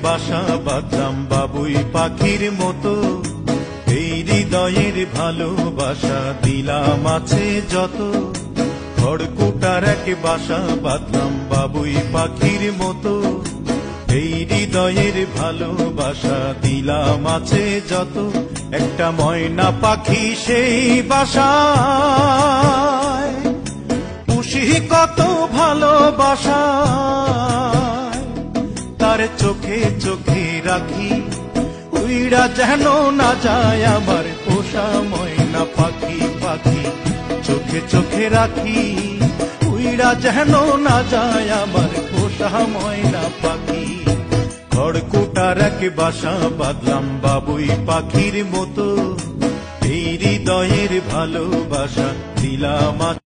বাসা বাঁধলাম বাবুই পাখির মতো, এই হৃদয়ের ভালোবাসা দিলাম আছে যত। খড়কুটার এক বাসা বাঁধলাম বাবুই পাখির মতো, এই হৃদয়ের ভালোবাসা দিলাম আছে যত। একটা ময়না পাখি সেই বাসায়, পুষি কত ভালোবাসা, তার চোখে চোখে রাখি, উইড়া যেন না যায় আমার পোষা ময়না পাখি। পাখি চোখে চোখে রাখি, উইড়া যেন না যায় আমার পোষা ময়না পাখি। খড়কুটার এক বাসা বাঁধলাম বাবুই পাখির মতো, এই হৃদয়ের ভালোবাসা দিলাম।